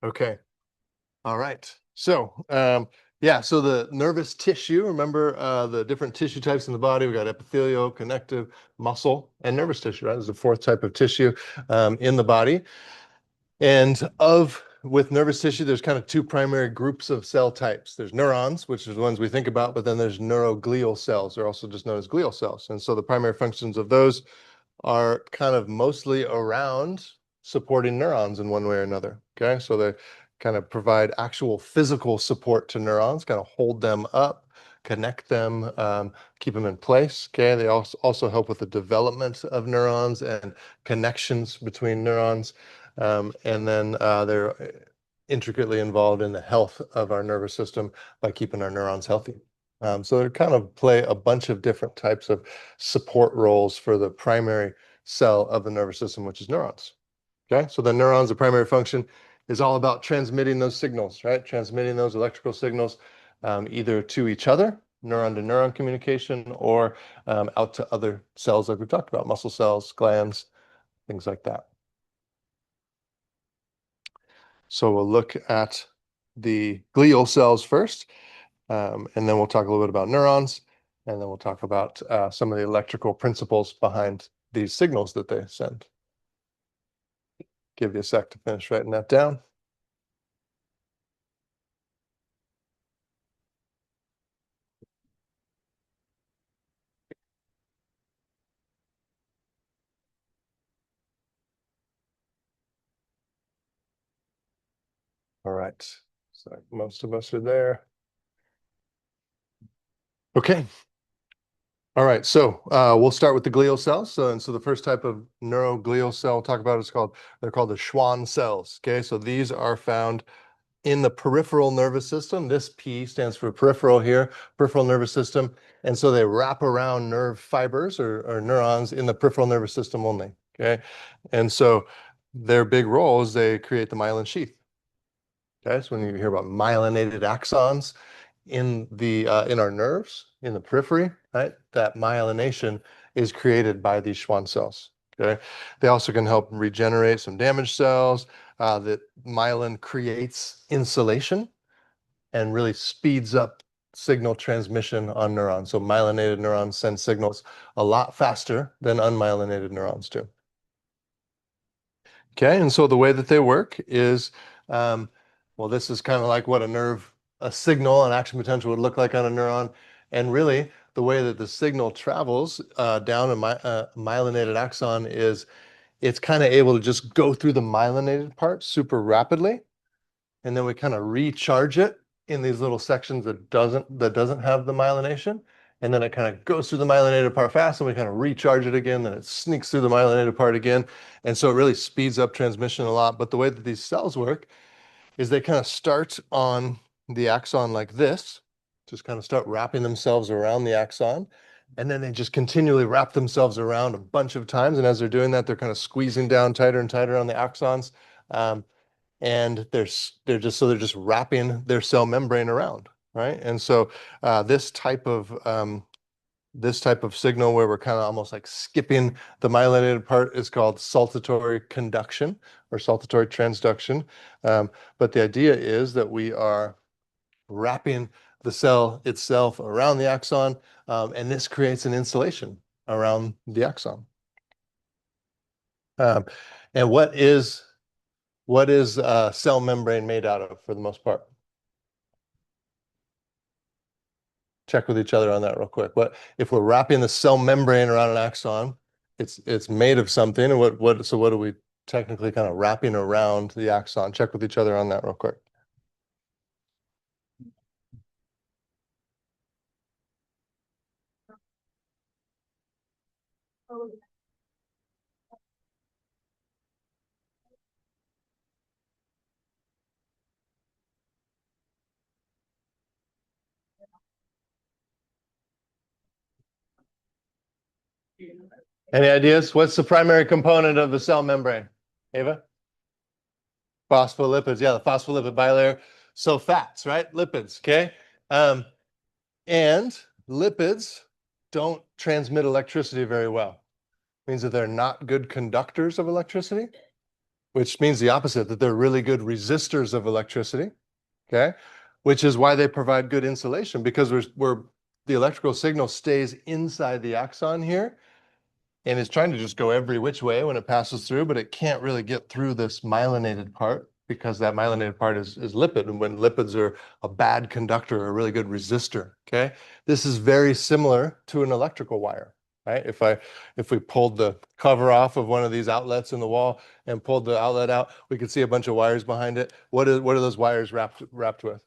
Okay. All right. Yeah, so the nervous tissue, remember the different tissue types in the body. We got epithelial, connective, muscle, and nervous tissue, right? There's a fourth type of tissue in the body. With nervous tissue, there's kind of two primary groups of cell types. There's neurons, which are the ones we think about, but then there's neuroglial cells. They're also just known as glial cells. And so the primary functions of those are kind of mostly around supporting neurons in one way or another. Okay, so they kind of provide actual physical support to neurons, kind of hold them up, connect them, keep them in place. Okay, they also help with the development of neurons and connections between neurons. And then they're intricately involved in the health of our nervous system by keeping our neurons healthy. So they kind of play a bunch of different types of support roles for the primary cell of the nervous system, which is neurons. Okay, so the neurons, the primary function is all about transmitting those signals, right? Transmitting those electrical signals either to each other, neuron to neuron communication, or out to other cells like we talked about, muscle cells, glands, things like that. So we'll look at the glial cells first, and then we'll talk a little bit about neurons, and then we'll talk about some of the electrical principles behind these signals that they send. Give you a sec to finish writing that down. All right. So most of us are there. Okay. All right. So we'll start with the glial cells. So the first type of neuroglial cell we'll talk about is they're called the Schwann cells. Okay. So these are found in the peripheral nervous system. This P stands for peripheral here, peripheral nervous system. And so they wrap around nerve fibers or neurons in the peripheral nervous system only. Okay. And so their big role is they create the myelin sheath. Okay. So when you hear about myelinated axons in our nerves, in the periphery, right, that myelination is created by these Schwann cells. Okay. They also can help regenerate some damaged cells. That myelin creates insulation and really speeds up signal transmission on neurons. So myelinated neurons send signals a lot faster than unmyelinated neurons do. Okay, and so the way that they work is, well, this is kind of like what a signal, an action potential would look like on a neuron. And really, the way that the signal travels down a myelinated axon is it's kind of able to just go through the myelinated part super rapidly, and then we kind of recharge it in these little sections that doesn't have the myelination. And then it kind of goes through the myelinated part fast, and we kind of recharge it again. Then it sneaks through the myelinated part again. And so it really speeds up transmission a lot. But the way that these cells work is they kind of start on the axon like this, just kind of start wrapping themselves around the axon. And then they just continually wrap themselves around a bunch of times. And as they're doing that, they're kind of squeezing down tighter and tighter on the axons. And they're just wrapping their cell membrane around, right? And so this type of signal where we're kind of almost like skipping the myelinated part is called saltatory conduction or saltatory transduction. But the idea is that we are wrapping the cell itself around the axon, and this creates an insulation around the axon. Um, and what is cell membrane made out of for the most part? Check with each other on that real quick. What if we're wrapping the cell membrane around an axon? It's made of something. And what are we technically kind of wrapping around the axon? Check with each other on that real quick. Any ideas? What's the primary component of the cell membrane? Ava? Phospholipids. Yeah, the phospholipid bilayer. So fats, right? Lipids. Okay. Um, and lipids don't transmit electricity very well. Means that they're not good conductors of electricity. which means the opposite, that they're really good resistors of electricity, okay? Which is why they provide good insulation because the electrical signal stays inside the axon here and is trying to just go every which way when it passes through, but it can't really get through this myelinated part because that myelinated part is lipid. And when lipids are a bad conductor or a really good resistor, okay? This is very similar to an electrical wire, right? If we pulled the cover off of one of these outlets in the wall and pulled the outlet out, we could see a bunch of wires behind it. What are those wires wrapped with?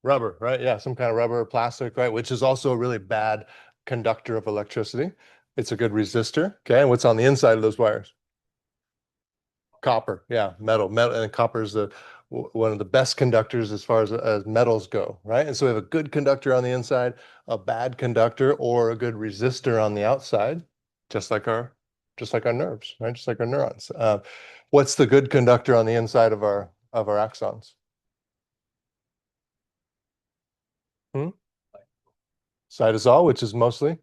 Rubber, right? Yeah, some kind of rubber or plastic, right? Which is also a really bad conductor of electricity. It's a good resistor. Okay, and what's on the inside of those wires? Copper. Yeah, metal, and copper is one of the best conductors as far as metals go, right? And so we have a good conductor on the inside, a bad conductor, or a good resistor on the outside, just like our nerves, right? Just like our neurons. What's the good conductor on the inside of our axons? Hmm? Cytosol, which is mostly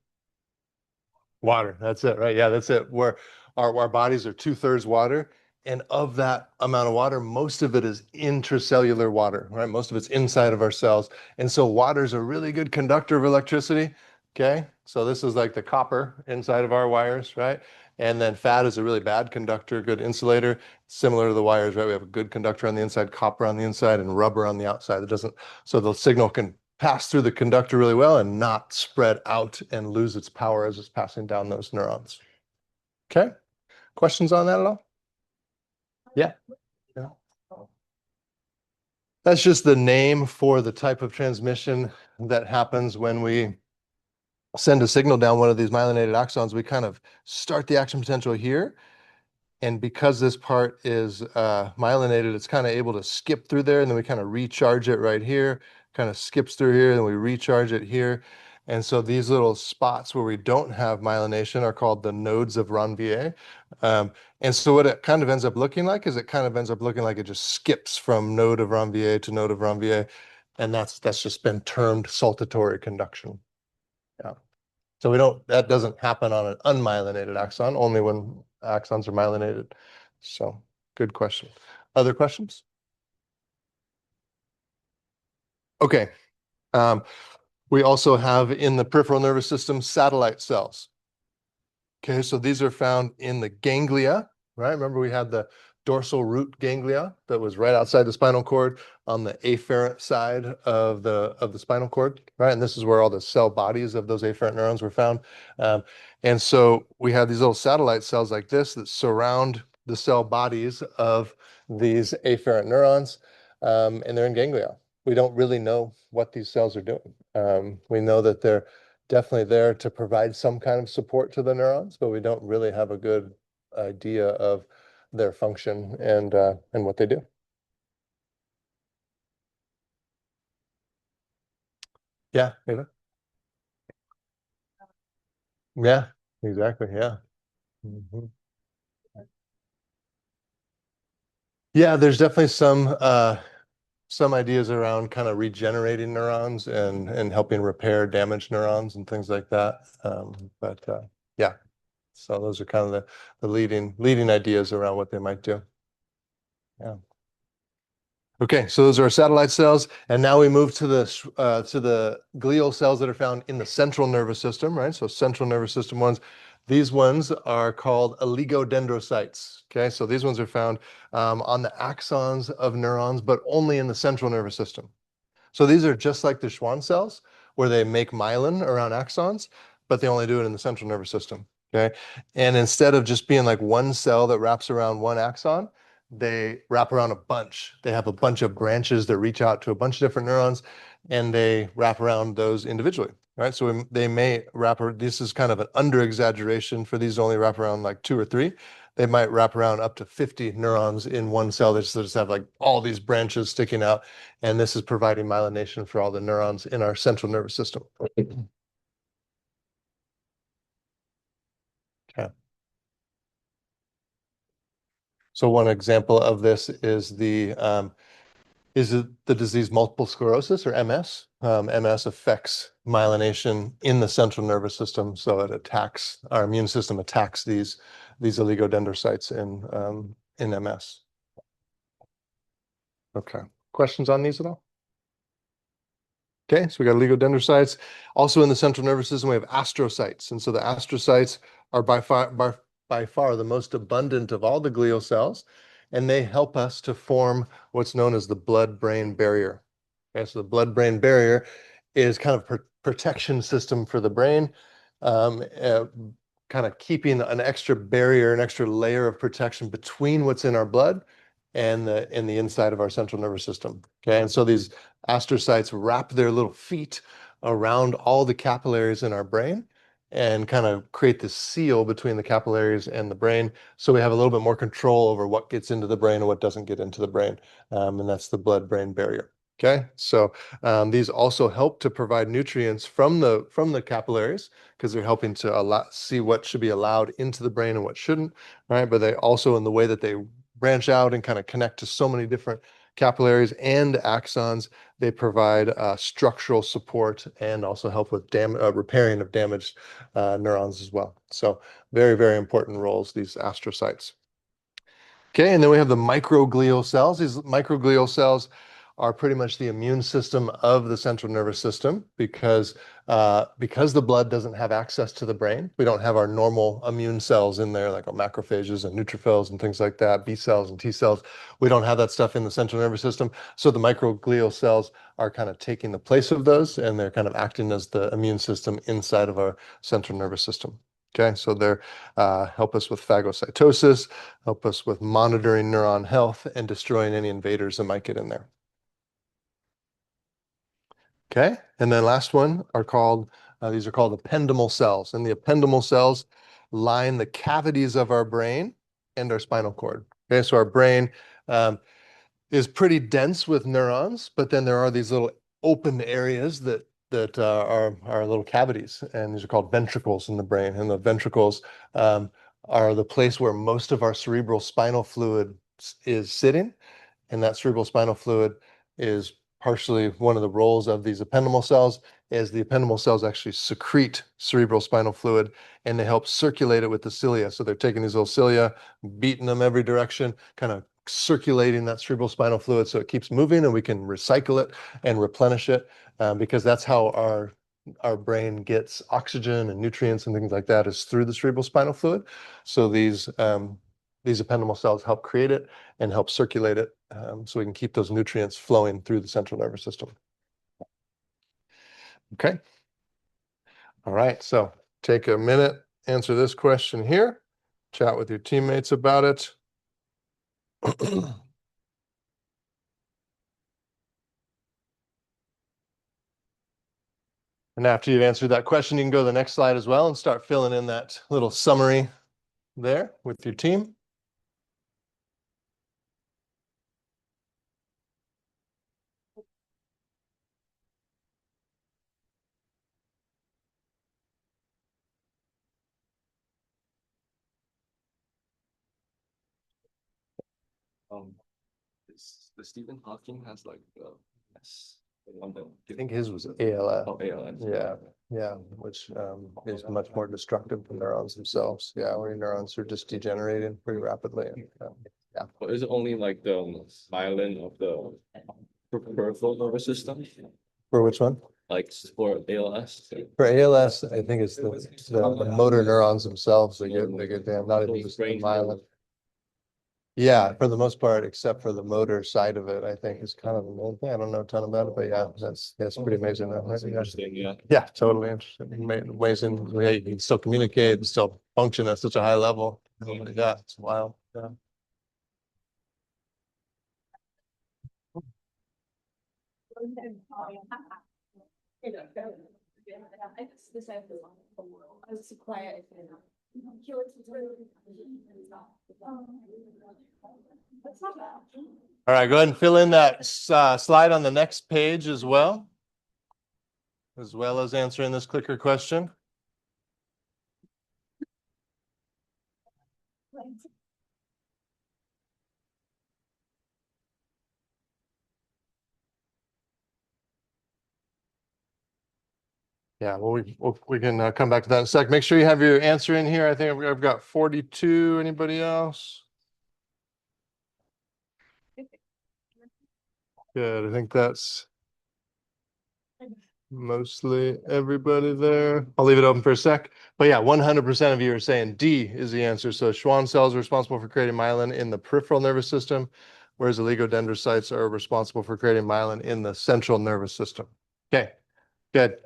water. That's it, right? Yeah, that's it. Where our bodies are 2/3 water. And of that amount of water, most of it is intracellular water, right? Most of it's inside of our cells. And so water is a really good conductor of electricity. Okay. So this is like the copper inside of our wires, right? And then fat is a really bad conductor, good insulator, similar to the wires, right? We have a good conductor on the inside, copper on the inside, and rubber on the outside. It doesn't, so the signal can pass through the conductor really well and not spread out and lose its power as it's passing down those neurons. Okay. Questions on that at all? Yeah. Yeah. That's just the name for the type of transmission that happens when we send a signal down one of these myelinated axons. We kind of start the action potential here. And because this part is myelinated, it's kind of able to skip through there. And then we kind of recharge it right here, kind of skips through here, and we recharge it here. And so these little spots where we don't have myelination are called the nodes of Ranvier. And so what it kind of ends up looking like is it kind of ends up looking like it just skips from node of Ranvier to node of Ranvier. And that's just been termed saltatory conduction. Yeah. So that doesn't happen on an unmyelinated axon, only when axons are myelinated. So good question. Other questions? Okay. Um, we also have in the peripheral nervous system satellite cells. Okay, so these are found in the ganglia, right? Remember we had the dorsal root ganglia that was right outside the spinal cord on the afferent side of the spinal cord, right? And this is where all the cell bodies of those afferent neurons were found. And so we have these little satellite cells like this that surround the cell bodies of these afferent neurons, and they're in ganglia. We don't really know what these cells are doing. We know that they're definitely there to provide some kind of support to the neurons, but we don't really have a good idea of their function and what they do. Yeah, Ava? Yeah, exactly. Yeah. Mhm. Yeah, there's definitely some ideas around kind of regenerating neurons and helping repair damaged neurons and things like that. But yeah, so those are kind of the leading ideas around what they might do. Yeah. Okay, so those are our satellite cells, and now we move to the glial cells that are found in the central nervous system, right? So central nervous system ones. These ones are called oligodendrocytes. Okay, so these ones are found on the axons of neurons, but only in the central nervous system. So these are just like the Schwann cells, where they make myelin around axons, but they only do it in the central nervous system. Okay. And instead of just being like one cell that wraps around one axon, they wrap around a bunch. They have a bunch of branches that reach out to a bunch of different neurons and they wrap around those individually. Right. So they may this is kind of an under exaggeration for these to only wrap around like 2 or 3. They might wrap around up to 50 neurons in one cell. They just have like all these branches sticking out. And this is providing myelination for all the neurons in our central nervous system. Okay. So one example of this is the disease multiple sclerosis or MS. MS affects myelination in the central nervous system, so our immune system attacks these oligodendrocytes in MS. Okay. Questions on these at all? Okay, so we got oligodendrocytes. Also in the central nervous system, we have astrocytes. And so the astrocytes are by far the most abundant of all the glial cells, and they help us to form what's known as the blood-brain barrier. Okay, so the blood-brain barrier is kind of protection system for the brain, kind of keeping an extra barrier, an extra layer of protection between what's in our blood and the inside of our central nervous system. Okay, and so these astrocytes wrap their little feet around all the capillaries in our brain and kind of create this seal between the capillaries and the brain, so we have a little bit more control over what gets into the brain and what doesn't get into the brain, and that's the blood-brain barrier. Okay, so these also help to provide nutrients from the capillaries because they're helping to see what should be allowed into the brain and what shouldn't, right? But they also, in the way that they branch out and kind of connect to so many different capillaries and axons, they provide structural support and also help with repairing of damaged neurons as well. So very, very important roles, these astrocytes. Okay, and then we have the microglial cells. These microglial cells are pretty much the immune system of the central nervous system because the blood doesn't have access to the brain. We don't have our normal immune cells in there, like our macrophages and neutrophils and things like that, B cells and T cells. We don't have that stuff in the central nervous system. So the microglial cells are kind of taking the place of those, and they're kind of acting as the immune system inside of our central nervous system. Okay, so they're help us with phagocytosis, help us with monitoring neuron health and destroying any invaders that might get in there. Okay, and then last one these are called ependymal cells, and the ependymal cells line the cavities of our brain and our spinal cord. Okay, so our brain is pretty dense with neurons, but then there are these little open areas that are little cavities, and these are called ventricles in the brain. And the ventricles are the place where most of our cerebral spinal fluid is sitting, and that cerebral spinal fluid is partially one of the roles of these ependymal cells, is the ependymal cells actually secrete cerebral spinal fluid, and they help circulate it with the cilia. So they're taking these little cilia, beating them every direction, kind of circulating that cerebral spinal fluid so it keeps moving and we can recycle it and replenish it, because that's how our brain gets oxygen and nutrients and things like that, is through the cerebral spinal fluid. So these ependymal cells help create it and help circulate it, so we can keep those nutrients flowing through the central nervous system. Okay. All right. So take a minute, answer this question here, chat with your teammates about it. And after you've answered that question, you can go to the next slide as well and start filling in that little summary there with your team. The Stephen Hawking has like I think his was ALS. Oh, ALS. Yeah, yeah, which is much more destructive to neurons themselves. Yeah, where your neurons are just degenerating pretty rapidly. Yeah. But is it only like the myelin of the peripheral nervous system? For which one? Like for ALS? For ALS, I think it's the motor neurons themselves that get damaged, not even just the myelin. Yeah, for the most part, except for the motor side of it, I think is kind of the main thing. I don't know a ton about it, but yeah, that's pretty amazing. That's interesting, yeah. Yeah, totally interesting. Amazing way you can still communicate and still function at such a high level. Yeah, it's wild. Yeah. All right, go ahead and fill in that slide on the next page as well as answering this clicker question. Yeah, well, we can come back to that in a sec. Make sure you have your answer in here. I think I've got 42. Anybody else? Good. I think that's mostly everybody there. I'll leave it open for a sec. But yeah, 100% of you are saying D is the answer. So Schwann cells are responsible for creating myelin in the peripheral nervous system, whereas oligodendrocytes are responsible for creating myelin in the central nervous system. Okay. Good.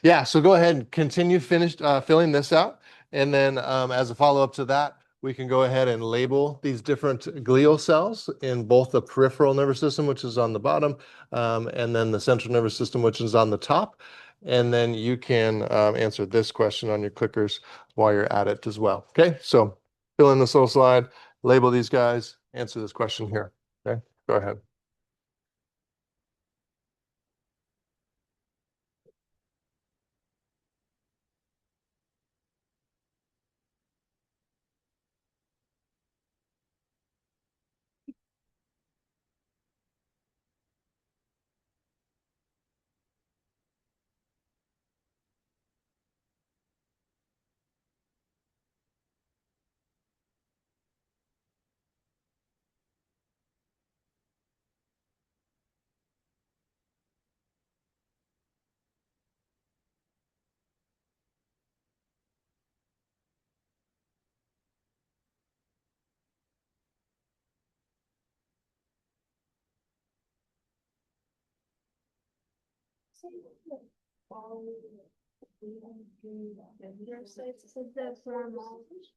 Yeah, so go ahead and continue filling this out. And then as a follow-up to that, we can go ahead and label these different glial cells in both the peripheral nervous system, which is on the bottom, and then the central nervous system, which is on the top. And then you can answer this question on your clickers while you're at it as well. Okay, so fill in this little slide, label these guys, answer this question here. Okay, go ahead.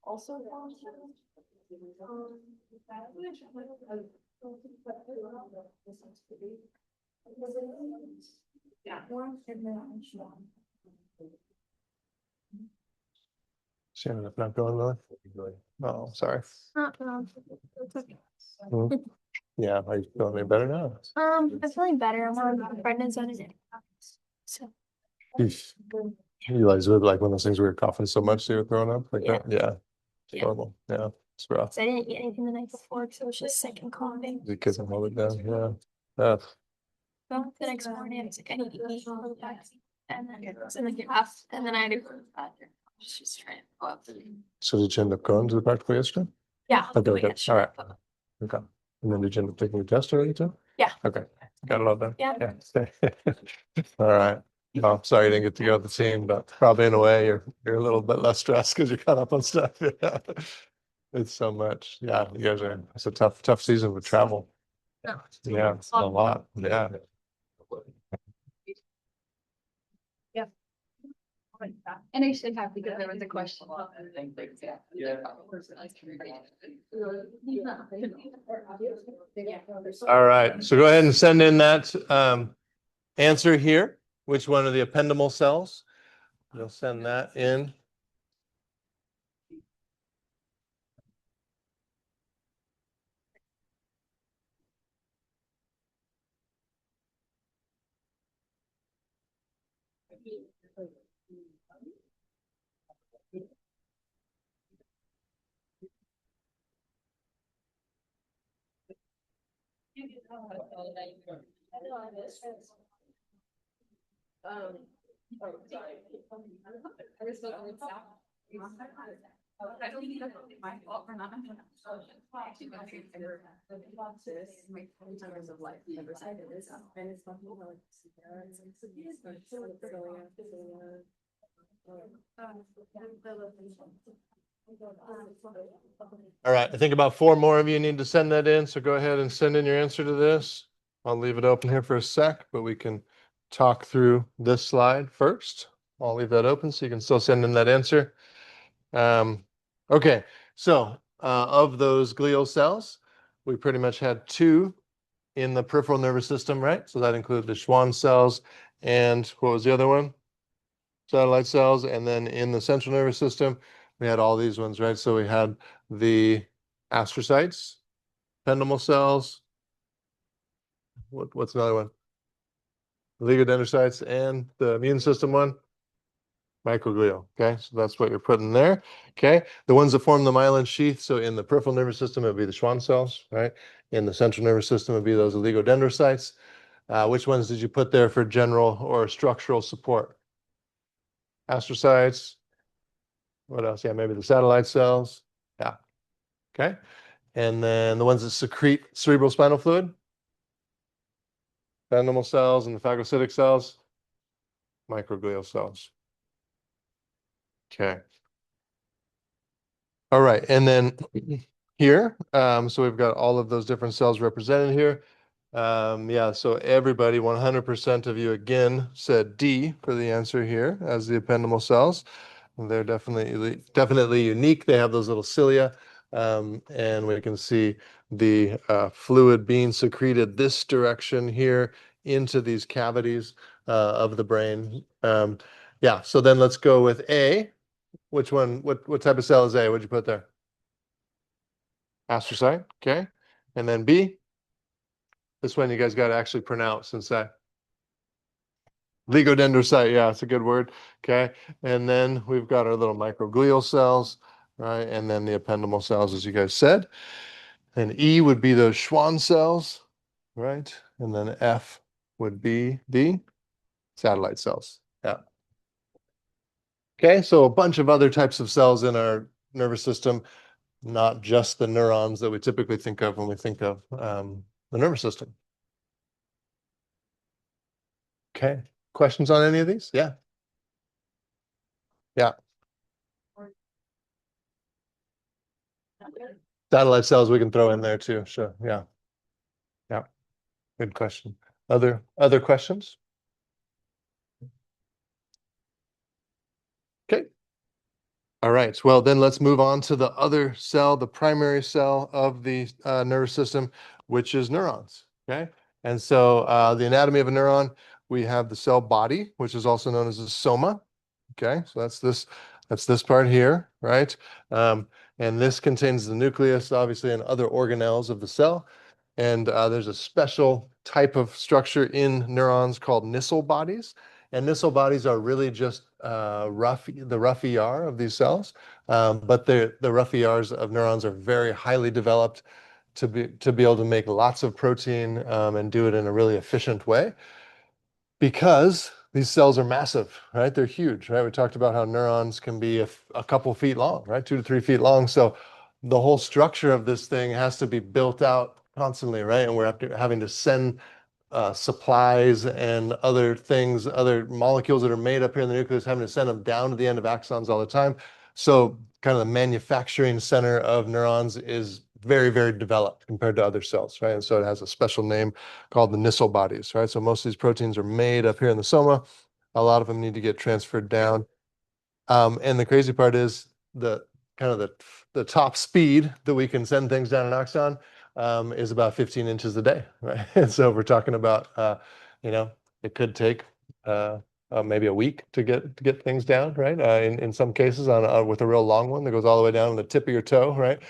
Also, Shannon, if not going really? Oh, sorry. it's okay. Yeah, are you feeling any better now? I'm feeling better. I'm on prednisone and antibiotics. So Yeesh. You realize it was like one of those things where you're coughing so much that you're throwing up like Yeah. that? Yeah. It's Yeah. horrible. Yeah. It's rough. I didn't eat anything the night before because I was just sick and coughing. The kids can hold it down. Yeah. Yeah. So the next morning I was like, I need to eat for the vaccine. And then like off, and then I had to go to the bathroom. Just trying to go up. So did you end up going to the practical yesterday? Yeah. Okay, we okay. had All right. shit. Okay. And then did you end up taking the test already too? Yeah. Okay. Got it all done? Yeah. All right. Well, sorry you didn't get to go with the team, but probably in a way you're a little bit less stressed because you're caught up on stuff. Yeah. It's so much. Yeah, you guys are, it's a tough season with travel. No. Yeah, it's a lot. Yeah. And I should have because there was a question. All right. So go ahead and send in that answer here. Which one are the ependymal cells? You'll send that in. I don't think that's my fault for not. Of life, never said it is. And it's not. All right. I think about 4 more of you need to send that in. So go ahead and send in your answer to this. I'll leave it open here for a sec, but we can talk through this slide first. I'll leave that open so you can still send in that answer. Okay. So of those glial cells, we pretty much had 2 in the peripheral nervous system, right? So that included the Schwann cells and what was the other one? Satellite cells. And then in the central nervous system, we had all these ones, right? So we had the astrocytes, ependymal cells. What's another one? Oligodendrocytes and the immune system one. Microglial. Okay, so that's what you're putting there. Okay, the ones that form the myelin sheath. So in the peripheral nervous system, it would be the Schwann cells, right? In the central nervous system, it would be those oligodendrocytes. Which ones did you put there for general or structural support? astrocytes. What else? Yeah, maybe the satellite cells. Yeah. Okay. And then the ones that secrete cerebral spinal fluid, ependymal cells and the phagocytic cells, microglial cells. Okay. All right. And then here, so we've got all of those different cells represented here. Yeah, so everybody, 100% of you again said D for the answer here as the ependymal cells. They're definitely unique. They have those little cilia, and we can see the fluid being secreted this direction here into these cavities of the brain. Yeah, so then let's go with A. Which one? What type of cell is A? What'd you put there? Astrocyte. Okay, and then B. This one you guys got to actually pronounce and say. Oligodendrocyte, yeah, it's a good word. Okay. And then we've got our little microglial cells, right? And then the ependymal cells, as you guys said. And E would be those Schwann cells, right? And then F would be the satellite cells. Yeah. Okay, so a bunch of other types of cells in our nervous system, not just the neurons that we typically think of when we think of the nervous system. Okay, questions on any of these? Yeah. Yeah. Satellite cells we can throw in there too. Sure. Yeah. Yeah. Good question. Other questions? Okay. All right. Well, then let's move on to the other cell, the primary cell of the nervous system, which is neurons. Okay. And so the anatomy of a neuron, we have the cell body, which is also known as the soma. Okay. So that's this part here, right? And this contains the nucleus, obviously, and other organelles of the cell. And there's a special type of structure in neurons called Nissl bodies. And Nissl bodies are really just the rough ER of these cells. But the rough ERs of neurons are very highly developed to be able to make lots of protein and do it in a really efficient way because these cells are massive, right? They're huge, right? We talked about how neurons can be a couple feet long, right? 2 to 3 feet long. So the whole structure of this thing has to be built out constantly, right? And we're having to send supplies and other things, other molecules that are made up here in the nucleus, having to send them down to the end of axons all the time. So kind of the manufacturing center of neurons is very, very developed compared to other cells, right? And so it has a special name called the Nissl bodies, right? So most of these proteins are made up here in the soma. A lot of them need to get transferred down. And the crazy part is the kind of the top speed that we can send things down an axon is about 15 inches a day, right? And so we're talking about, it could take maybe a week to get things down, right? In some cases, with a real long one that goes all the way down to the tip of your toe, right?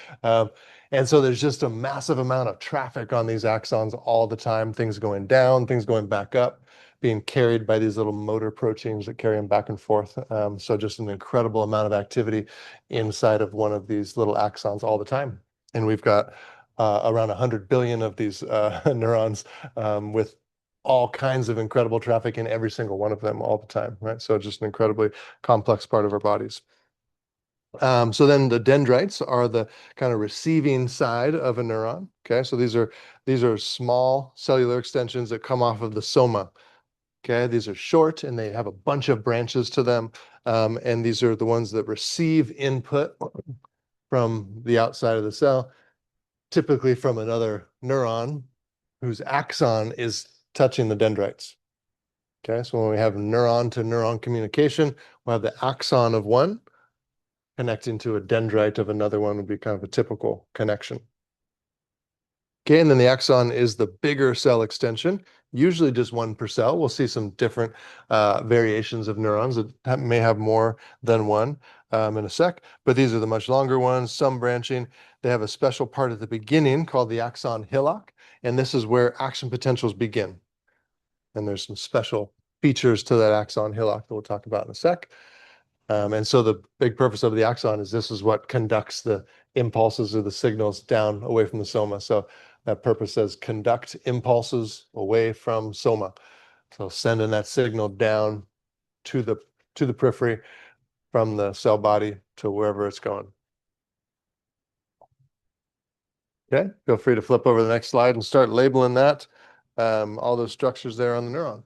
And so there's just a massive amount of traffic on these axons all the time. Things going down, things going back up, being carried by these little motor proteins that carry them back and forth. So just an incredible amount of activity inside of one of these little axons all the time. And we've got around 100 billion of these neurons with all kinds of incredible traffic in every single one of them all the time, right? So just an incredibly complex part of our bodies. So then the dendrites are the kind of receiving side of a neuron. Okay, so these are small cellular extensions that come off of the soma. Okay, these are short and they have a bunch of branches to them. And these are the ones that receive input from the outside of the cell, typically from another neuron whose axon is touching the dendrites. Okay, so when we have neuron to neuron communication, we'll have the axon of one connecting to a dendrite of another one would be kind of a typical connection. Okay, and then the axon is the bigger cell extension, usually just one per cell. We'll see some different variations of neurons that may have more than one in a sec, but these are the much longer ones, some branching. They have a special part at the beginning called the axon hillock, and this is where action potentials begin. And there's some special features to that axon hillock that we'll talk about in a sec. And so the big purpose of the axon is this is what conducts the impulses or the signals down away from the soma. So that purpose says conduct impulses away from soma. So sending that signal down to the to the periphery from the cell body to wherever it's going. Okay, feel free to flip over the next slide and start labeling that, all those structures there on the neuron.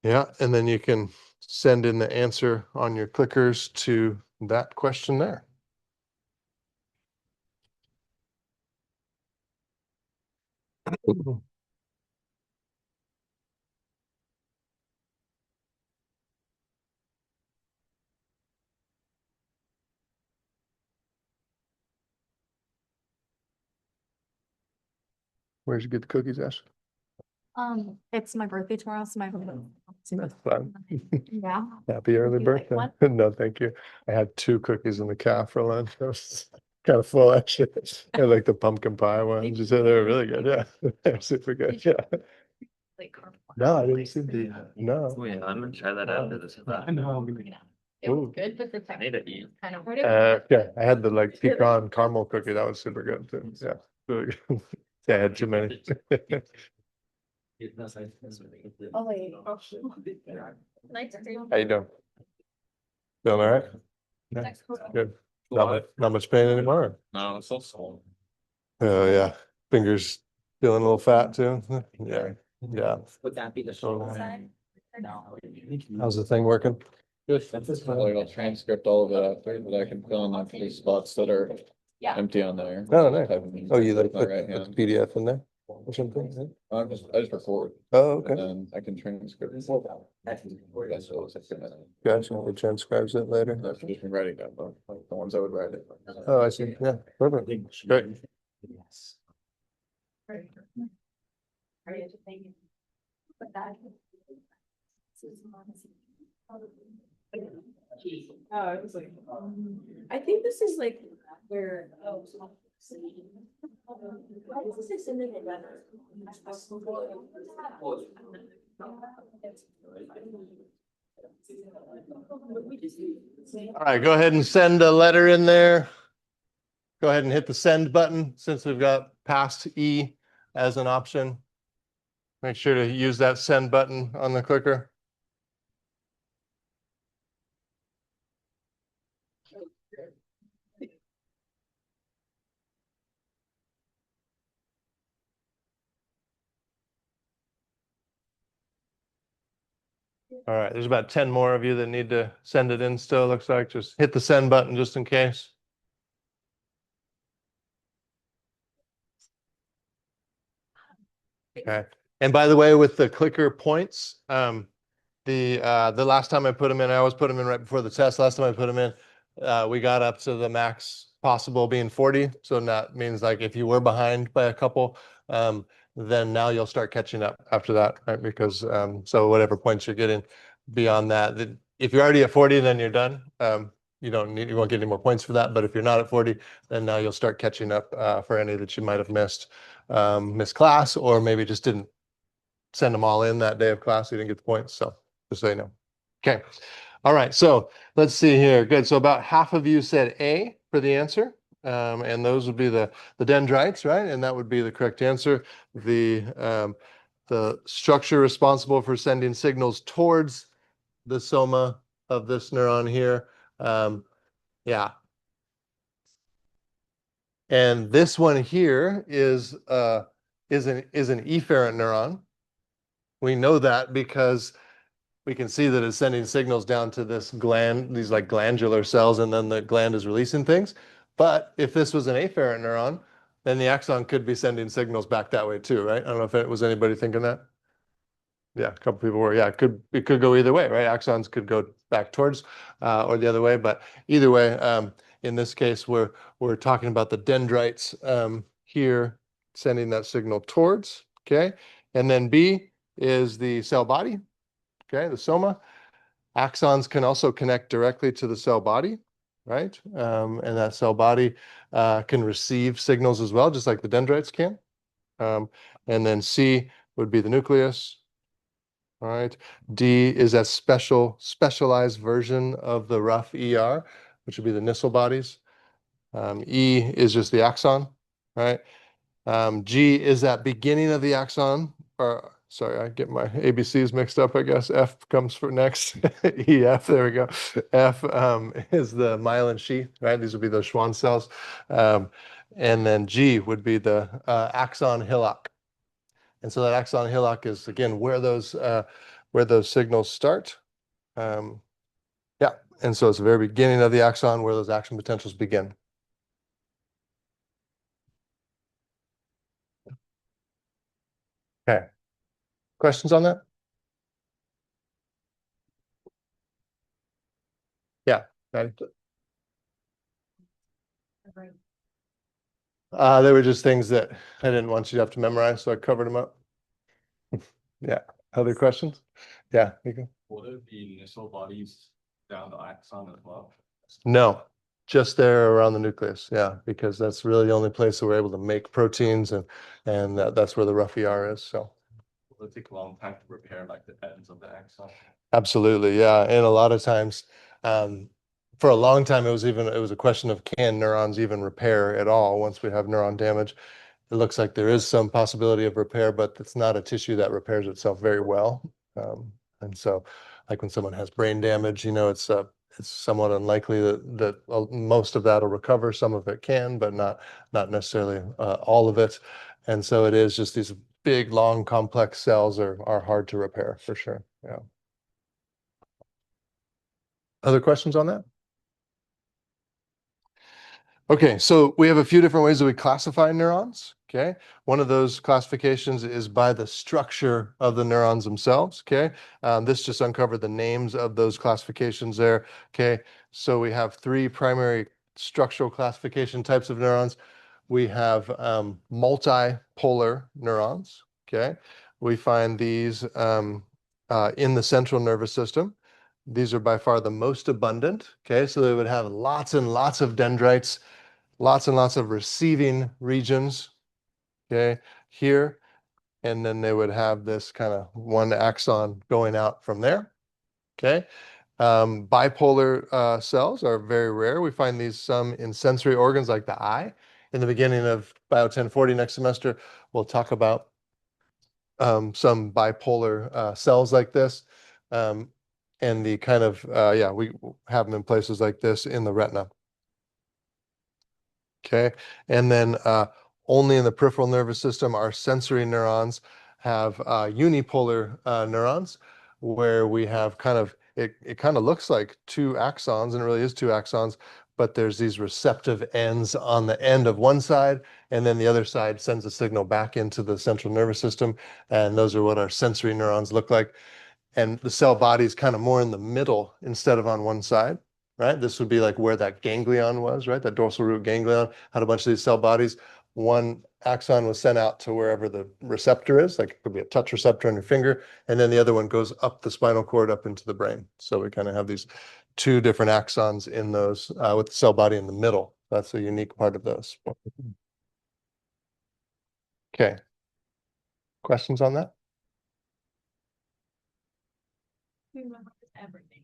Yeah, and then you can send in the answer on your clickers to that question there. Where'd you get the cookies, Ash? It's my birthday tomorrow, so my. That's fun. Yeah. Happy early Would you like birthday. No, thank you. I had 2 cookies in the calf for lunch. I was kind of full, actually. I had like the pumpkin pie ones. You said they were really good. Yeah, they're super good. Yeah. No, I didn't see the, no. Oh, yeah, I'm gonna try that after this. I know. It was Ooh. good, but the I need to eat. kind of. Yeah, I had the like pecan caramel cookie. That was super good too. Yeah. Really good. Yeah, I had too many. Oh, wait. How you doing? Feeling all right? Yeah, good. Not much pain anymore? No, it's so small. Oh, yeah. Fingers feeling a little fat too? Yeah, yeah. Would that be the shoulder? No. How's the thing working? Good. Like I'll transcript all of it after, but I can fill in like the spots that are Yeah. empty on there. Oh, nice. Oh, you like My put right the hand. PDF in there or something? I just record Oh, and okay. then I can transcript. That's what it's like a minute. Gotcha. It transcribes it later. I've just been writing down the ones I would write it. Oh, I see. Yeah, perfect. Great. Oh, it was like, I think this is like where. Why is this in the letter? All right, go ahead and send a letter in there. Go ahead and hit the send button since we've got past E as an option. Make sure to use that send button on the clicker. All right, there's about 10 more of you that need to send it in still, looks like. Just hit the send button just in case. Okay. And by the way, with the clicker points, the last time I put them in, I always put them in right before the test. Last time I put them in, we got up to the max possible being 40. So that means like if you were behind by a couple, then now you'll start catching up after that, right? Because so whatever points you're getting beyond that, if you're already at 40, then you're done. You won't get any more points for that. But if you're not at 40, then now you'll start catching up for any that you might have missed class, or maybe just didn't send them all in that day of class. So you didn't get the points. So just so you know. Okay. All right. So let's see here. Good. So about half of you said A for the answer. And those would be the dendrites, right? And that would be the correct answer. The structure responsible for sending signals towards the soma of this neuron here. Yeah. And this one here is an efferent neuron. We know that because we can see that it's sending signals down to this gland, these like glandular cells, and then the gland is releasing things. But if this was an afferent neuron, then the axon could be sending signals back that way too, right? I don't know if it was anybody thinking that. Yeah, a couple people were. Yeah, it could go either way, right? Axons could go back towards or the other way, but either way, in this case, we're talking about the dendrites here sending that signal towards. Okay, and then B is the cell body. Okay, the soma. Axons can also connect directly to the cell body, right? And that cell body can receive signals as well, just like the dendrites can. And then C would be the nucleus. All right. D is that specialized version of the rough ER, which would be the Nissl bodies. E is just the axon, right? G is that beginning of the axon, or sorry, I get my ABCs mixed up, I guess. F comes for next. E, F, there we go. F is the myelin sheath, right? These would be those Schwann cells. And then G would be the axon hillock. And so that axon hillock is again where those signals start. Yeah, and so it's the very beginning of the axon where those action potentials begin. Okay. Questions on that? Yeah. Patty? They were just things that I didn't want you to have to memorize, so I covered them up. Yeah. Other questions? Yeah. You go. Will there be initial bodies down the axon as well? No, just there around the nucleus. Yeah, because that's really the only place that we're able to make proteins, and that's where the rough ER is. So. Will it take a long time to repair like the ends of the axon? Absolutely, yeah. And a lot of times, for a long time, it was a question of can neurons even repair at all once we have neuron damage. It looks like there is some possibility of repair, but it's not a tissue that repairs itself very well. And so, like when someone has brain damage, it's somewhat unlikely that most of that will recover. Some of it can, but not necessarily all of it. And so it is just these big, long, complex cells are hard to repair for sure. Yeah. Other questions on that? Okay, so we have a few different ways that we classify neurons. Okay, one of those classifications is by the structure of the neurons themselves. Okay, this just uncovered the names of those classifications there. Okay, so we have three primary structural classification types of neurons. We have multipolar neurons. Okay, we find these in the central nervous system. These are by far the most abundant. Okay, so they would have lots and lots of dendrites, lots and lots of receiving regions. Okay, here, and then they would have this kind of one axon going out from there. Okay, bipolar cells are very rare. We find these some in sensory organs like the eye. In the beginning of BIO1040 next semester, we'll talk about some bipolar cells like this. And the kind of, yeah, we have them in places like this in the retina. Okay. And then only in the peripheral nervous system, our sensory neurons have unipolar neurons where we have it kind of looks like two axons, and it really is two axons, but there's these receptive ends on the end of one side, and then the other side sends a signal back into the central nervous system. And those are what our sensory neurons look like. And the cell body is kind of more in the middle instead of on one side, right? This would be like where that ganglion was, right? That dorsal root ganglion had a bunch of these cell bodies. One axon was sent out to wherever the receptor is, like it could be a touch receptor on your finger, and then the other one goes up the spinal cord up into the brain. So we kind of have these two different axons in those with the cell body in the middle. That's a unique part of those. Okay. Questions on that? Everything.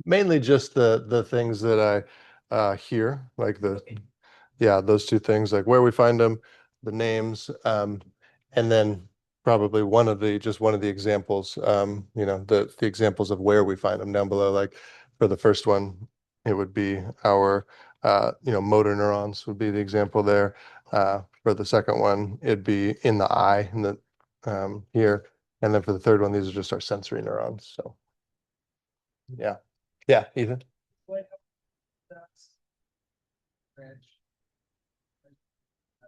Mainly just the things that I hear, like yeah, those two things, like where we find them, the names, and then probably one of the examples, the examples of where we find them down below. Like for the first one, it would be our motor neurons would be the example there. For the second one, it'd be in the eye, in the here, and then for the third one, these are just our sensory neurons. So yeah. Yeah, Ethan.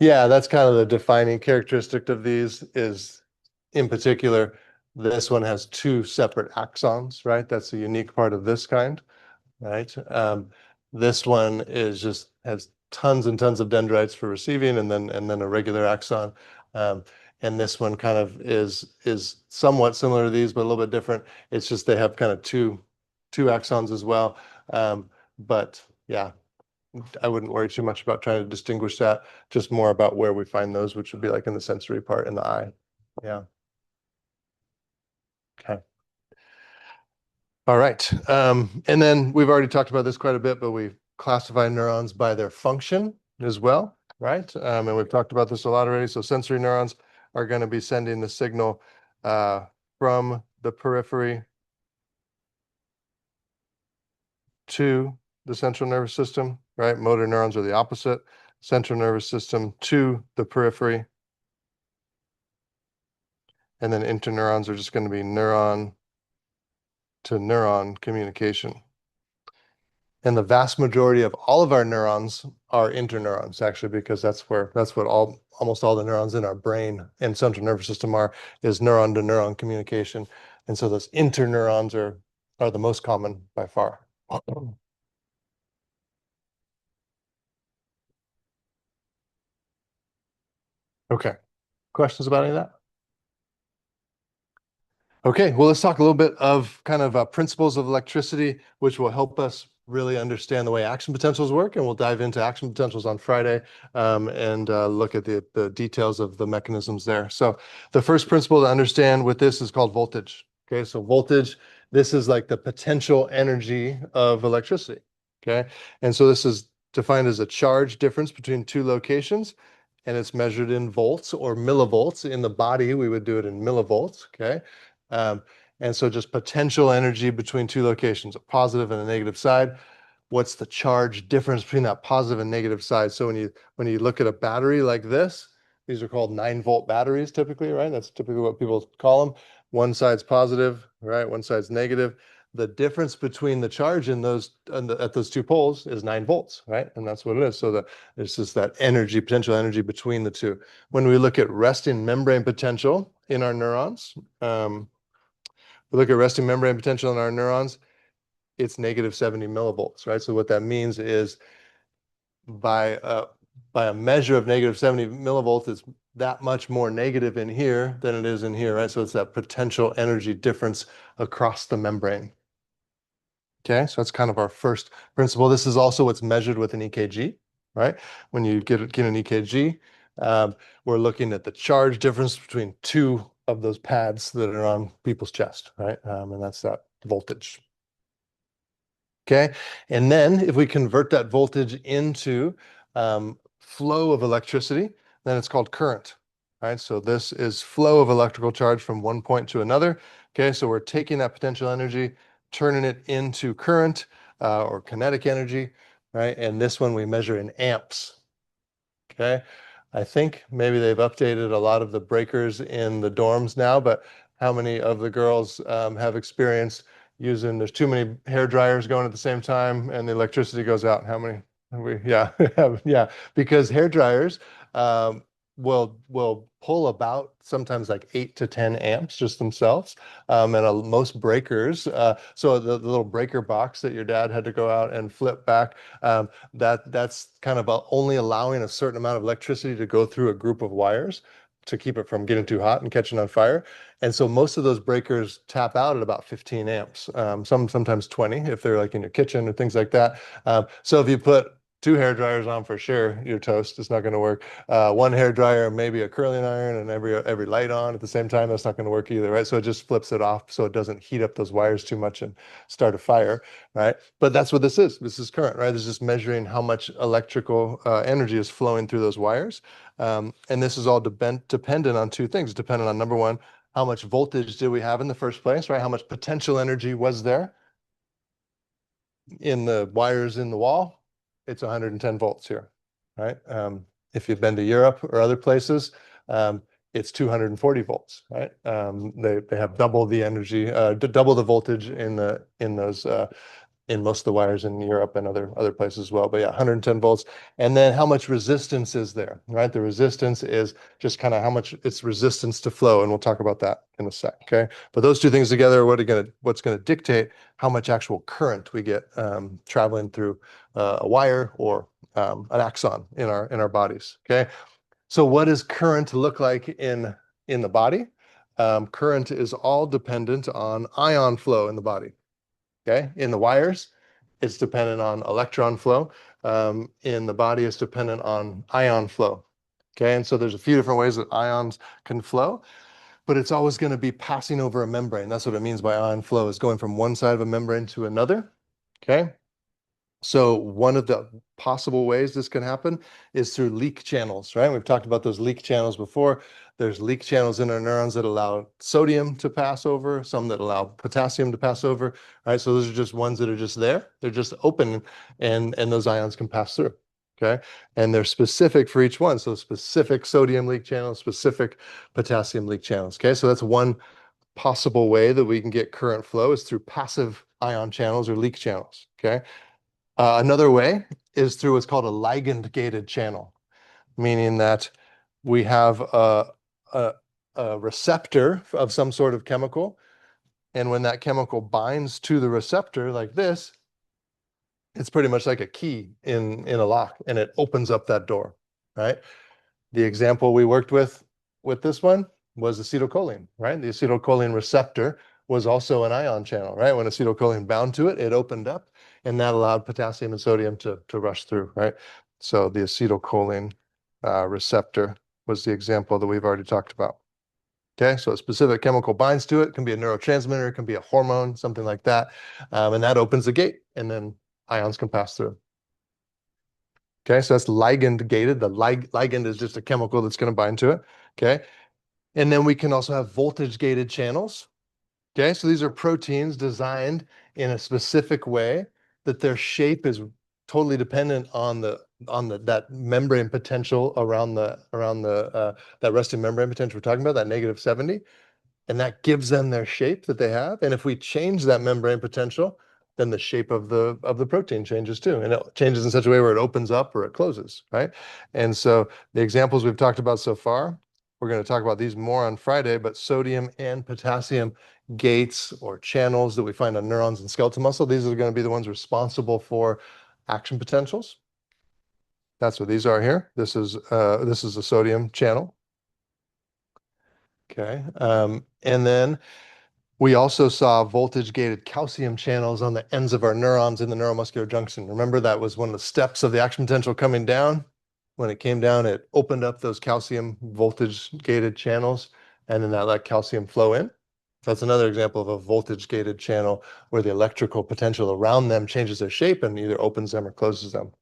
Yeah, that's kind of the defining characteristic of these is in particular, this one has two separate axons, right? That's a unique part of this kind, right? This one has tons and tons of dendrites for receiving and then a regular axon. And this one kind of is somewhat similar to these, but a little bit different. It's just they have kind of two axons as well. But yeah, I wouldn't worry too much about trying to distinguish that, just more about where we find those, which would be like in the sensory part in the eye. Yeah. Okay. All right. And then we've already talked about this quite a bit, but we classify neurons by their function as well. right? And we've talked about this a lot already. So sensory neurons are going to be sending the signal from the periphery to the central nervous system, right? Motor neurons are the opposite. Central nervous system to the periphery. And then interneurons are just going to be neuron to neuron communication. And the vast majority of all of our neurons are interneurons, actually, because that's what almost all the neurons in our brain and central nervous system is neuron to neuron communication. And so those interneurons are the most common by far. Okay. Questions about any of that? Okay, well, let's talk a little bit of kind of principles of electricity, which will help us really understand the way action potentials work. And we'll dive into action potentials on Friday and look at the details of the mechanisms there. So the first principle to understand with this is called voltage. Okay, so voltage, this is like the potential energy of electricity. Okay, and so this is defined as a charge difference between two locations. And it's measured in volts or millivolts. In the body, we would do it in millivolts. Okay. Um, and so just potential energy between two locations, a positive and a negative side. What's the charge difference between that positive and negative side? So when you look at a battery like this, these are called 9-volt batteries typically, right? That's typically what people call them. One side's positive, right? One side's negative. The difference between the charge in those at those two poles is 9 volts, right? And that's what it is. So it's just that energy, potential energy between the two. When we look at resting membrane potential in our neurons, we look at resting membrane potential in our neurons, it's negative 70 millivolts, right? So what that means is by a measure of negative 70 millivolts, it's that much more negative in here than it is in here, right? So it's that potential energy difference across the membrane. Okay, so that's kind of our first principle. This is also what's measured with an EKG, right? When you get an EKG, we're looking at the charge difference between two of those pads that are on people's chest, right? And that's that voltage. Okay, and then if we convert that voltage into flow of electricity, then it's called current, right? So this is flow of electrical charge from one point to another. Okay, so we're taking that potential energy, turning it into current or kinetic energy, right? And this one we measure in amps. Okay, I think maybe they've updated a lot of the breakers in the dorms now, but how many of the girls have experienced there's too many hair dryers going at the same time and the electricity goes out? How many? Yeah, yeah, because hair dryers will pull about sometimes like 8 to 10 amps just themselves. Most breakers, so the little breaker box that your dad had to go out and flip back, that's kind of only allowing a certain amount of electricity to go through a group of wires to keep it from getting too hot and catching on fire. And so most of those breakers tap out at about 15 amps, sometimes 20 if they're like in your kitchen or things like that. So if you put two hair dryers on for sure, you're toast. It's not going to work. One hair dryer, maybe a curling iron, and every light on at the same time. That's not going to work either, right? So it just flips it off so it doesn't heat up those wires too much and start a fire, right? But that's what this is. This is current, right? This is just measuring how much electrical energy is flowing through those wires. And this is all dependent on two things. Dependent on number one, how much voltage did we have in the first place, right? How much potential energy was there in the wires in the wall? It's 110 volts here, right? If you've been to Europe or other places, it's 240 volts, right? They have double the energy, double the voltage in most of the wires in Europe and other places as well. But yeah, 110 volts. And then how much resistance is there, right? The resistance is just kind of how much it's resistance to flow. And we'll talk about that in a sec, okay? But those two things together are what's going to dictate how much actual current we get traveling through a wire or an axon in our bodies, okay? So what does current look like in the body? Current is all dependent on ion flow in the body. Okay, in the wires, it's dependent on electron flow. In the body, it's dependent on ion flow. Okay, and so there's a few different ways that ions can flow, but it's always going to be passing over a membrane. That's what it means by ion flow, is going from one side of a membrane to another. Okay, So one of the possible ways this can happen is through leak channels, right? We've talked about those leak channels before. There's leak channels in our neurons that allow sodium to pass over, some that allow potassium to pass over, right? So those are just ones that are just there. They're just open and those ions can pass through, okay? And they're specific for each one. So specific sodium leak channels, specific potassium leak channels, okay? So that's one possible way that we can get current flow is through passive ion channels or leak channels, okay? Another way is through what's called a ligand-gated channel, meaning that we have a, a receptor of some sort of chemical, and when that chemical binds to the receptor like this, it's pretty much like a key in a lock, and it opens up that door, right? The example we worked with this one was acetylcholine, right? The acetylcholine receptor was also an ion channel, right? When acetylcholine bound to it, it opened up and that allowed potassium and sodium to rush through, right? So the acetylcholine receptor was the example that we've already talked about. Okay, so a specific chemical binds to it, can be a neurotransmitter, it can be a hormone, something like that. And that opens the gate and then ions can pass through. Okay, so that's ligand gated. The ligand is just a chemical that's going to bind to it. Okay, and then we can also have voltage gated channels. Okay, so these are proteins designed in a specific way that their shape is totally dependent on that membrane potential around the that resting membrane potential we're talking about, that -70. And that gives them their shape that they have. And if we change that membrane potential, then the shape of the protein changes too. And it changes in such a way where it opens up or it closes, right? And so the examples we've talked about so far, we're going to talk about these more on Friday, but sodium and potassium gates or channels that we find on neurons and skeletal muscle, these are going to be the ones responsible for action potentials. That's what these are here. This is a sodium channel. Okay. And then we also saw voltage-gated calcium channels on the ends of our neurons in the neuromuscular junction. Remember, that was one of the steps of the action potential coming down. When it came down, it opened up those calcium voltage-gated channels, and then that let calcium flow in. So that's another example of a voltage-gated channel where the electrical potential around them changes their shape and either opens them or closes them.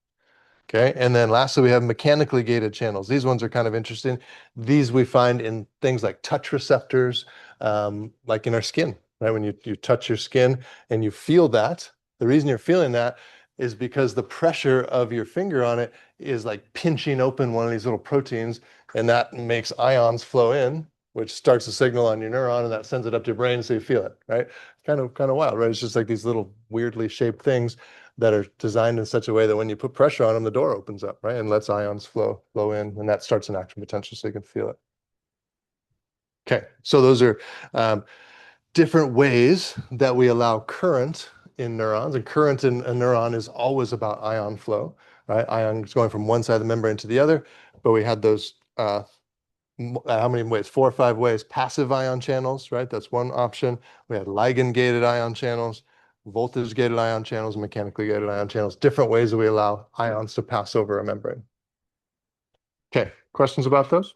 Okay, and then lastly, we have mechanically gated channels. These ones are kind of interesting. These we find in things like touch receptors, like in our skin, right? When you touch your skin and you feel that, the reason you're feeling that is because the pressure of your finger on it is like pinching open one of these little proteins, and that makes ions flow in, which starts a signal on your neuron, and that sends it up to your brain, so you feel it, right? Kind of wild, right? It's just like these little weirdly shaped things that are designed in such a way that when you put pressure on them, the door opens up, right? And lets ions flow in, and that starts an action potential so you can feel it. Okay, so those are different ways that we allow current in neurons, and current in a neuron is always about ion flow, right? Ions going from one side of the membrane to the other, but we had those how many ways? 4 or 5 ways. Passive ion channels, right? That's one option. We had ligand-gated ion channels, voltage-gated ion channels, mechanically gated ion channels, different ways that we allow ions to pass over a membrane. Okay, questions about those?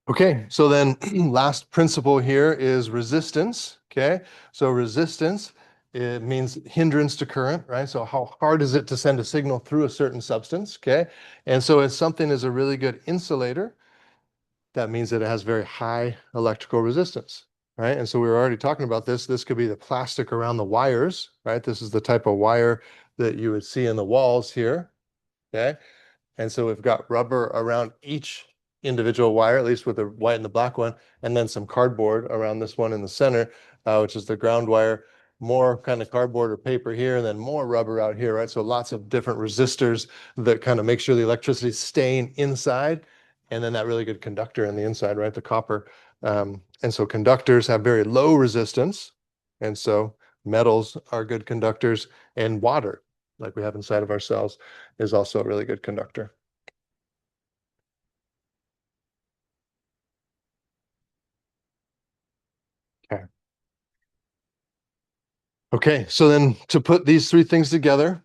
Okay, so then last principle here is resistance, okay? So resistance, it means hindrance to current, right? So how hard is it to send a signal through a certain substance, okay? And so if something is a really good insulator, that means that it has very high electrical resistance, right? And so we were already talking about this. This could be the plastic around the wires, right? This is the type of wire that you would see in the walls here, okay? And so we've got rubber around each individual wire, at least with the white and the black one, and then some cardboard around this one in the center, which is the ground wire, more kind of cardboard or paper here, and then more rubber out here, right? So lots of different resistors that kind of make sure the electricity is staying inside, and then that really good conductor in the inside, right? The copper. And so conductors have very low resistance, and so metals are good conductors, and water, like we have inside of our cells, is also a really good conductor. Okay. Okay, so then to put these 3 things together,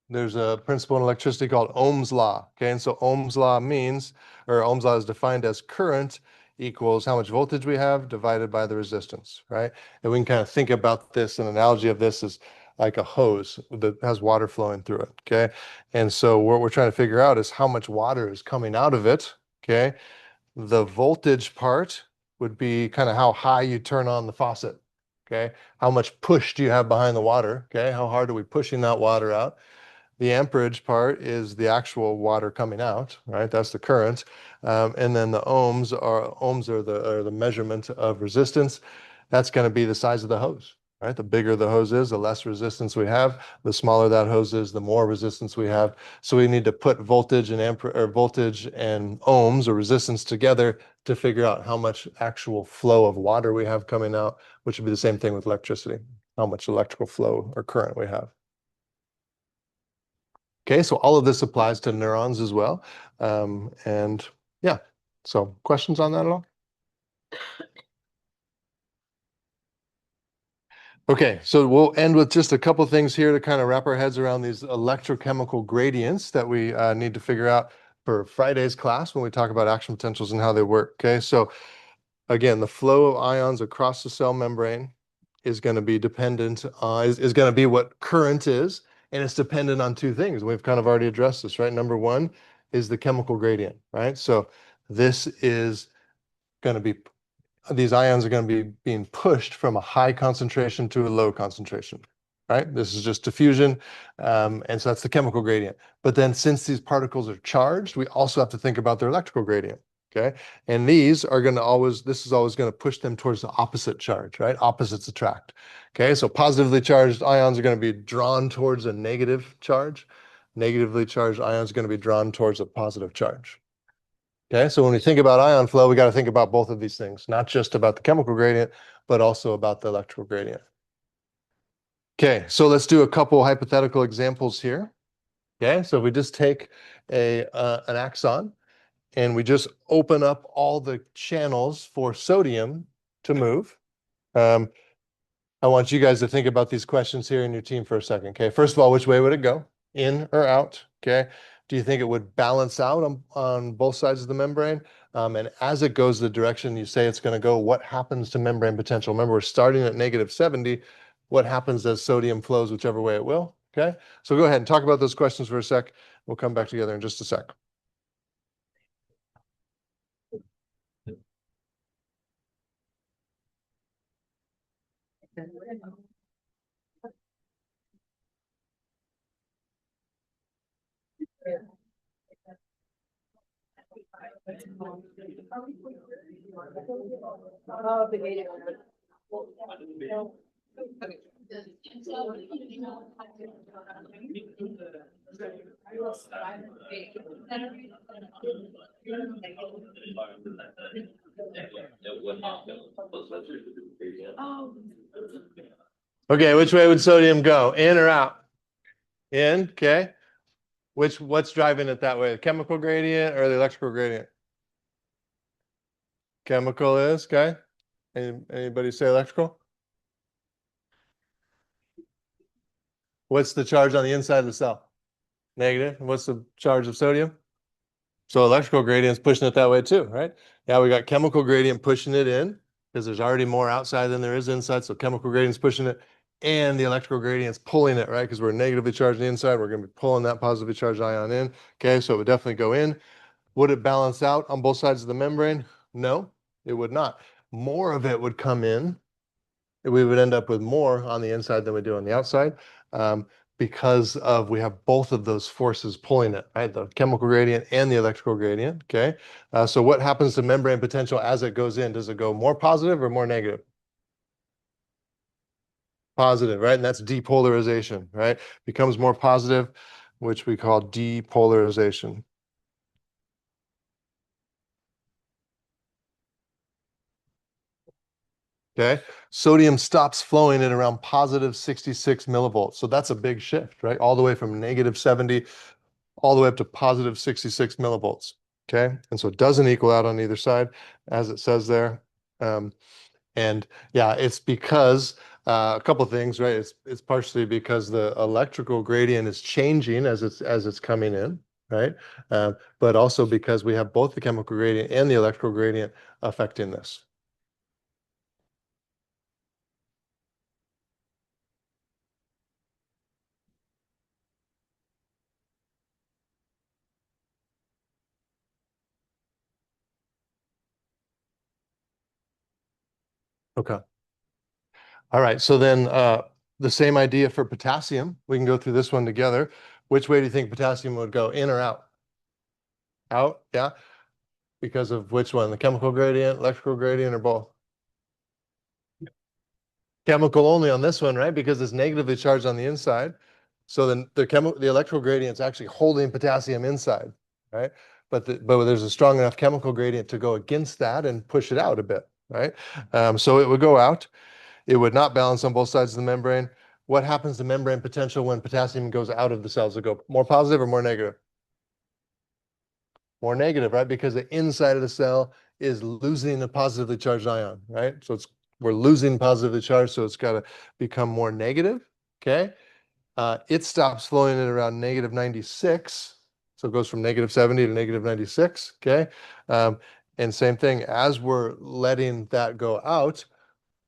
there's a principle in electricity called Ohm's law. Okay, and so Ohm's law means, or Ohm's law is defined as current equals how much voltage we have divided by the resistance, right? And we can kind of think about this, an analogy of this is like a hose that has water flowing through it, okay? And so what we're trying to figure out is how much water is coming out of it, okay? The voltage part would be kind of how high you turn on the faucet, okay? How much push do you have behind the water, okay? How hard are we pushing that water out? The amperage part is the actual water coming out, right? That's the current. And then the ohms are the measurement of resistance. That's going to be the size of the hose, right? The bigger the hose is, the less resistance we have. The smaller that hose is, the more resistance we have. So we need to put voltage and voltage and ohms or resistance together to figure out how much actual flow of water we have coming out, which would be the same thing with electricity, how much electrical flow or current we have. Okay, so all of this applies to neurons as well. And yeah, so questions on that at all? Okay, so we'll end with just a couple things here to kind of wrap our heads around these electrochemical gradients that we need to figure out for Friday's class when we talk about action potentials and how they work. Okay, so again, the flow of ions across the cell membrane is going to be dependent is going to be what current is, and it's dependent on two things. We've kind of already addressed this, right? Number one is the chemical gradient, right? So this is going to be these ions are going to be being pushed from a high concentration to a low concentration, right? This is just diffusion, and so that's the chemical gradient. But then since these particles are charged, we also have to think about their electrical gradient. Okay. And these are going to always, this is always going to push them towards the opposite charge, right? Opposites attract. Okay. So positively charged ions are going to be drawn towards a negative charge. Negatively charged ions are going to be drawn towards a positive charge. Okay. So when we think about ion flow, we got to think about both of these things, not just about the chemical gradient, but also about the electrical gradient. Okay. So let's do a couple hypothetical examples here. Okay. So if we just take an axon, and we just open up all the channels for sodium to move. I want you guys to think about these questions here in your team for a second. Okay, first of all, which way would it go? In or out? Okay, do you think it would balance out on both sides of the membrane? And as it goes the direction you say it's going to go, what happens to membrane potential? Remember, we're starting at -70. What happens as sodium flows whichever way it will? Okay, so go ahead and talk about those questions for a sec. We'll come back together in just a sec. Okay, which way would sodium go? In or out? In, okay. What's driving it that way? The chemical gradient or the electrical gradient? Chemical is, okay. Anybody say electrical? What's the charge on the inside of the cell? Negative. And what's the charge of sodium? So electrical gradient's pushing it that way too, right? Yeah, we got chemical gradient pushing it in because there's already more outside than there is inside. So chemical gradient's pushing it and the electrical gradient's pulling it, right? Because we're negatively charged on the inside. We're going to be pulling that positively charged ion in. Okay, so it would definitely go in. Would it balance out on both sides of the membrane? No, it would not. More of it would come in. We would end up with more on the inside than we do on the outside. Because we have both of those forces pulling it, right? The chemical gradient and the electrical gradient, okay? So what happens to membrane potential as it goes in? Does it go more positive or more negative? Positive, right? And that's depolarization, right? Becomes more positive, which we call depolarization. Okay, sodium stops flowing at around positive 66 millivolts. So that's a big shift, right? All the way from -70 all the way up to positive 66 millivolts. Okay, and so it doesn't equal out on either side, as it says there. And yeah, it's because a couple of things, right? It's partially because the electrical gradient is changing as it's coming in, right? But also because we have both the chemical gradient and the electrical gradient affecting this. Okay. All right. So then the same idea for potassium. We can go through this one together. Which way do you think potassium would go, in or out? Out, yeah. Because of which one? The chemical gradient, electrical gradient, or both? Chemical only on this one, right? Because it's negatively charged on the inside. So then the electrical gradient is actually holding potassium inside, right? But there's a strong enough chemical gradient to go against that and push it out a bit, right? So it would go out. It would not balance on both sides of the membrane. What happens to membrane potential when potassium goes out of the cells? It go more positive or more negative? More negative, right? Because the inside of the cell is losing a positively charged ion, right? So we're losing positively charged, so it's got to become more negative, okay? It stops flowing at around negative 96. So it goes from negative 70 to negative 96, okay? And same thing, as we're letting that go out,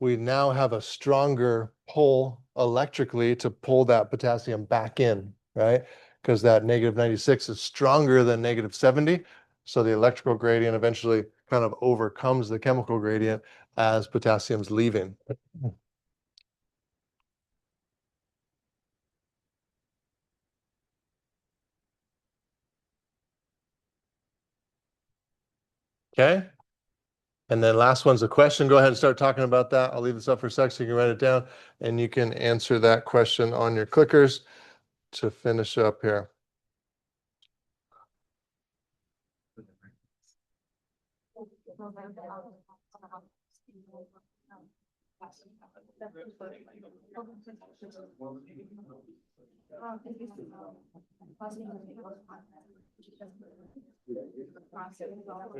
we now have a stronger pull electrically to pull that potassium back in, right? Because that negative 96 is stronger than negative 70. So the electrical gradient eventually kind of overcomes the chemical gradient as potassium's leaving. Okay. And then last one's a question. Go ahead and start talking about that. I'll leave this up for a sec so you can write it down and you can answer that question on your clickers to finish up here.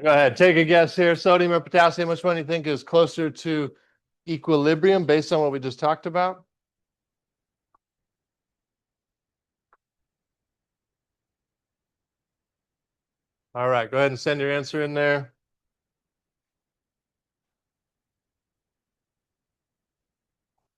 Go ahead, take a guess here. Sodium or potassium, which one do you think is closer to equilibrium based on what we just talked about? All right, go ahead and send your answer in there.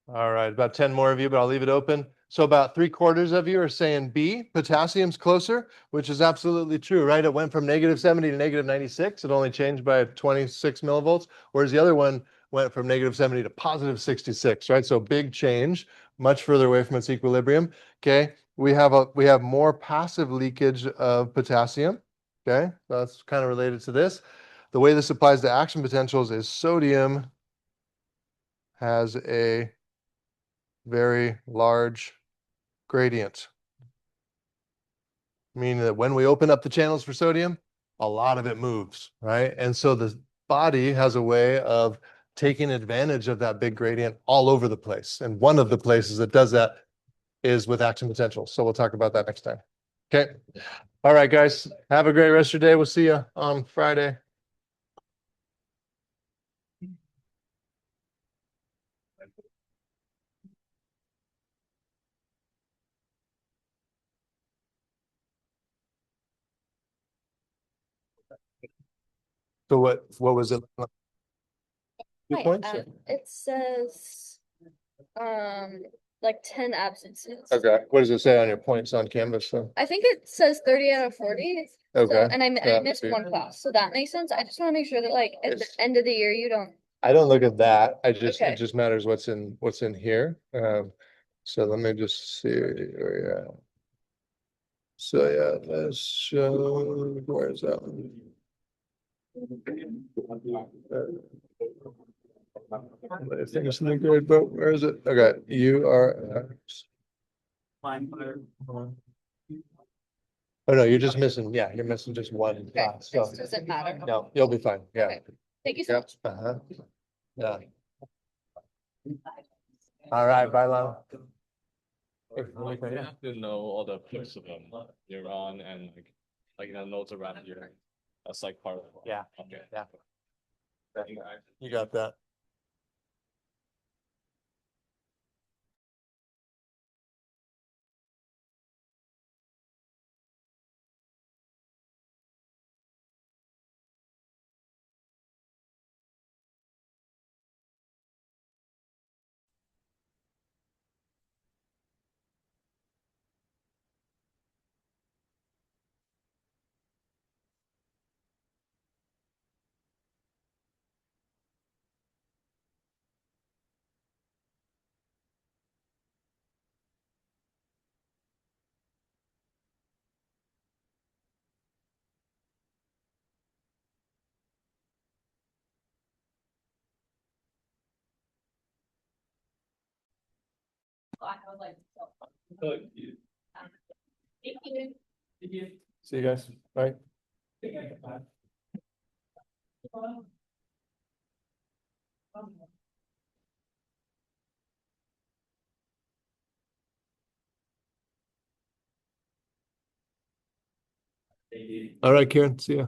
All right, about 10 more of you, but I'll leave it open. So about 3/4 of you are saying B, potassium's closer, which is absolutely true, right? It went from negative 70 to negative 96. It only changed by 26 millivolts, whereas the other one went from negative 70 to positive 66, right? So big change, much further away from its equilibrium. Okay, we have more passive leakage of potassium. Okay, so that's kind of related to this. The way this applies to action potentials is sodium has a very large gradient, meaning that when we open up the channels for sodium, a lot of it moves, right? And so the body has a way of taking advantage of that big gradient all over the place. And one of the places that does that is with action potential. So we'll talk about that next time. Okay. All right, guys. Have a great rest of your day. We'll see you on Friday. So what was it? 2 points? It says, like 10 absences. Okay. What does it say on your points on Canvas? So? I think it says 30 out of 40. Okay. So, and I Yeah, missed see. one class, so that makes sense. I just want to make sure that like at the It's- end of the year, you don't. I don't look at that. It Okay. just matters what's in here. So let me just see where you're at. So yeah, let's show, where is that one? I think it's in the grade book. Where is it? Okay, you are. Oh no, you're just missing. Yeah, you're missing just one Okay, class. So this doesn't matter. no, you'll be fine. Yeah. Okay. Thank you so Yep. much. Yeah. All right. Bye, Lana. You have to know all the parts of them you're on and nodes around here. That's like part of it. Yeah. Okay. Yeah. You got that. See you guys. Bye. All right, Karen, see ya.